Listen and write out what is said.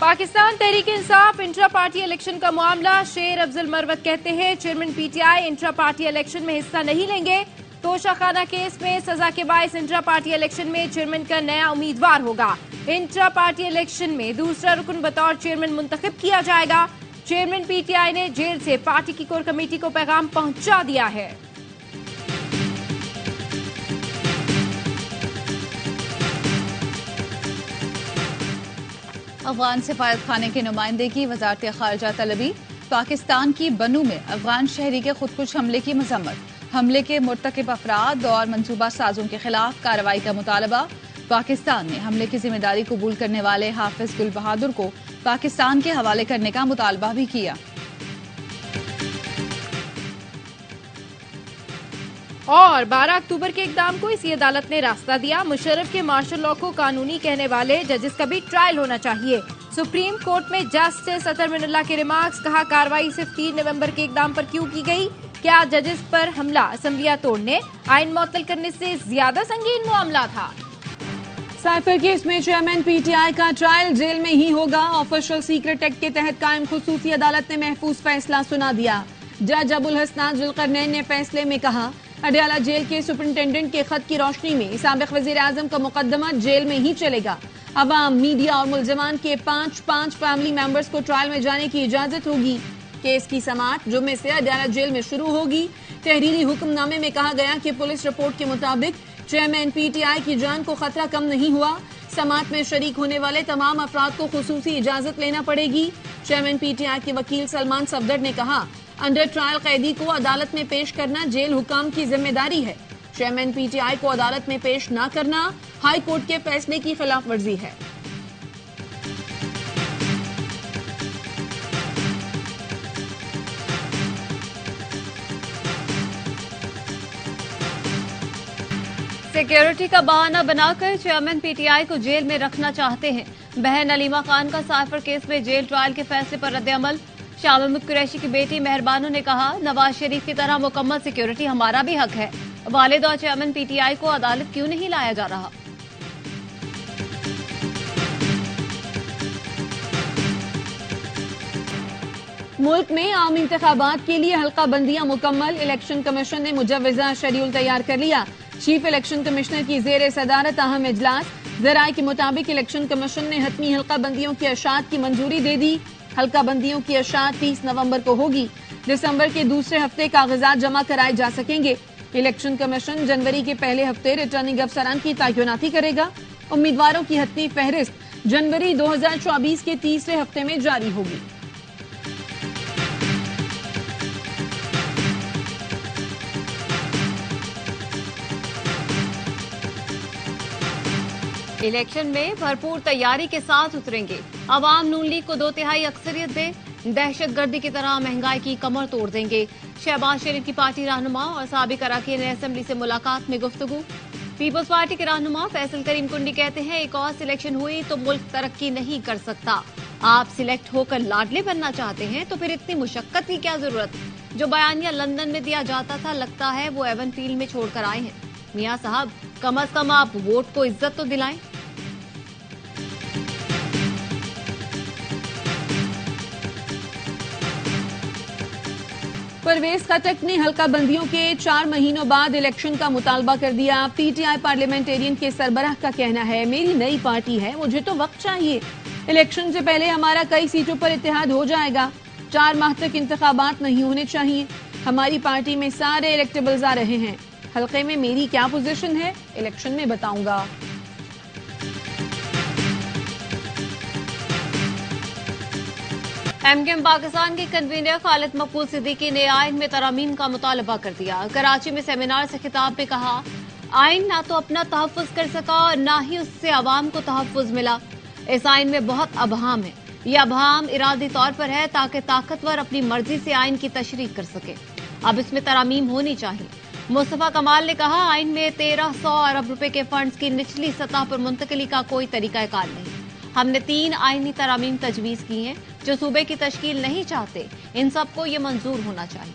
Pakistan Tehreek Insaf intra party election का मामला। शेर अफजल मरवत कहते हैं chairman PTI intra party election में हिस्सा नहीं लेंगे। तोशाखाना केस में सजा के बायस इंट्रा पार्टी इलेक्शन में चेयरमैन का नया उम्मीदवार होगा। इंट्रा पार्टी इलेक्शन में दूसरा रुकन बतौर चेयरमैन मुंतखब किया जाएगा। चेयरमैन पीटीआई ने जेल से पार्टी की कोर कमेटी को पैगाम पहुंचा दिया है। अफगान सफारत खाने की नुमाइंदगी वजारत खारजा तलबी। पाकिस्तान की बनू में अफगान शहरी के खुदकुश हमले की मजम्मत। हमले के मुर्तकिब अफराद और मनसूबा साजों के खिलाफ कार्रवाई का मुतालबा। पाकिस्तान ने हमले की जिम्मेदारी कबूल करने वाले हाफिज गुल बहादुर को पाकिस्तान के हवाले करने का मुतालबा भी किया। और 12 अक्टूबर के इक़दाम को इसी अदालत ने रास्ता दिया। मुशर्रफ के मार्शल लॉ को कानूनी कहने वाले जजेस का भी ट्रायल होना चाहिए। सुप्रीम कोर्ट में जस्टिस अतर मिनुल्लाह के रिमार्क्स। कहा कार्रवाई सिर्फ 3 नवंबर के इक़दाम पर क्यों की गई? क्या जजेस पर हमला असम्बलियां तोड़ने, आइन मुअत्तल करने से ज्यादा संगीन मामला था? साइफर केस में चेयरमैन पीटीआई का ट्रायल जेल में ही होगा। ऑफिशियल सीक्रेट एक्ट के तहत कायम खुसूसी अदालत ने महफूज फैसला सुना दिया। जज अबुल हसनान जुल्करनैन ने फैसले में कहा अडयाला जेल के सुपरिंटेंडेंट के खत की रोशनी में साबिक वजीर आजम का मुकदमा जेल में ही चलेगा। अवाम, मीडिया और मुलजमान के 5 फैमिली मेंबर्स को ट्रायल में जाने की इजाजत होगी। केस की समाअत जुम्मे से अडयाला जेल में शुरू होगी। तहरीरी हुक्मनामे में कहा गया कि पुलिस रिपोर्ट के मुताबिक चेयरमैन पीटीआई की जान को खतरा कम नहीं हुआ। समाअत में शरीक होने वाले तमाम अफराद को खुसूसी इजाजत लेना पड़ेगी। चेयरमैन पीटीआई के वकील सलमान सफदर ने कहा अंडर ट्रायल कैदी को अदालत में पेश करना जेल हुकाम की जिम्मेदारी है। चेयरमैन पीटीआई को अदालत में पेश न करना हाई कोर्ट के फैसले की खिलाफ वर्जी है। सिक्योरिटी का बहाना बनाकर चेयरमैन पीटीआई को जेल में रखना चाहते हैं। बहन अलीमा खान का साइफर केस में जेल ट्रायल के फैसले पर रद्द-ए-अमल। शाह महमूद कुरैशी की बेटी मेहरबानो ने कहा नवाज शरीफ की तरह मुकम्मल सिक्योरिटी हमारा भी हक है। वालिद और चेयरमैन पीटीआई को अदालत क्यों नहीं लाया जा रहा? मुल्क में आम इंतखाबात के लिए हल्का बंदियां मुकम्मल। इलेक्शन कमीशन ने मुजव्वजा शेड्यूल तैयार कर लिया। चीफ इलेक्शन कमिश्नर की जेर सदारत अहम इजलास। जराये के मुताबिक इलेक्शन कमीशन ने हतमी हल्का बंदियों की अशात की मंजूरी दे दी। हल्का बंदियों की अशात 30 नवंबर को होगी। दिसंबर के दूसरे हफ्ते कागजात जमा कराए जा सकेंगे। इलेक्शन कमीशन जनवरी के पहले हफ्ते रिटर्निंग अफसरान की तैनाती करेगा। उम्मीदवारों की हतमी फहरिस्त जनवरी 2024 के तीसरे हफ्ते में जारी होगी। इलेक्शन में भरपूर तैयारी के साथ उतरेंगे। अवाम नून लीग को 2/3 अक्सरियत दे। दहशतगर्दी की तरह महंगाई की कमर तोड़ देंगे। शहबाज शरीफ की पार्टी रहनुमा और साबिक अरकान असेंबली से मुलाकात में गुफ्तगू। पीपल्स पार्टी के रहनुमा फैसल करीम कुंडी कहते हैं एक और सिलेक्शन हुई तो मुल्क तरक्की नहीं कर सकता। आप सिलेक्ट होकर लाडले बनना चाहते हैं तो फिर इतनी मुशक्कत की क्या जरूरत? जो बयानिया लंदन में दिया जाता था लगता है वो एवन फील्ड में छोड़कर आए हैं। मियां साहब कम अज कम आप वोट को इज्जत तो दिलाएं। परवेज खटक ने हल्का बंदियों के 4 महीनों बाद इलेक्शन का मुतालबा कर दिया। पीटीआई पार्लियामेंटेरियन के सरबराह का कहना है मेरी नई पार्टी है, मुझे तो वक्त चाहिए। इलेक्शन से पहले हमारा कई सीटों पर इत्तेहाद हो जाएगा। 4 माह तक इंतखाबात नहीं होने चाहिए। हमारी पार्टी में सारे इलेक्टेबल्स आ रहे हैं। हल्के में मेरी क्या पोजीशन है इलेक्शन में बताऊंगा। एमकेएम पाकिस्तान के कन्वीनर खालिद मकबूल सिद्दीकी ने आइन में तरामीम का मुतालबा कर दिया। कराची में सेमिनार से खिताब में कहा आइन ना तो अपना तहफ़्फ़ुज़ कर सका और ना ही उससे अवाम को तहफ़्फ़ुज़ मिला। इस आइन में बहुत अबहाम है। यह अबहाम इरादी तौर पर है ताकि ताकतवर अपनी मर्जी से आइन की तशरीह कर सके। अब इसमें तरामीम होनी चाहिए। मुस्तफा कमाल ने कहा आइन में 1300 अरब रुपए के फंड्स की निचली सतह पर मुंतकिली का कोई तरीकाकार नहीं। हमने 3 आईनी तरामीम तजवीज की हैं जो सूबे की तश्कील नहीं चाहते। इन सबको ये मंजूर होना चाहिए।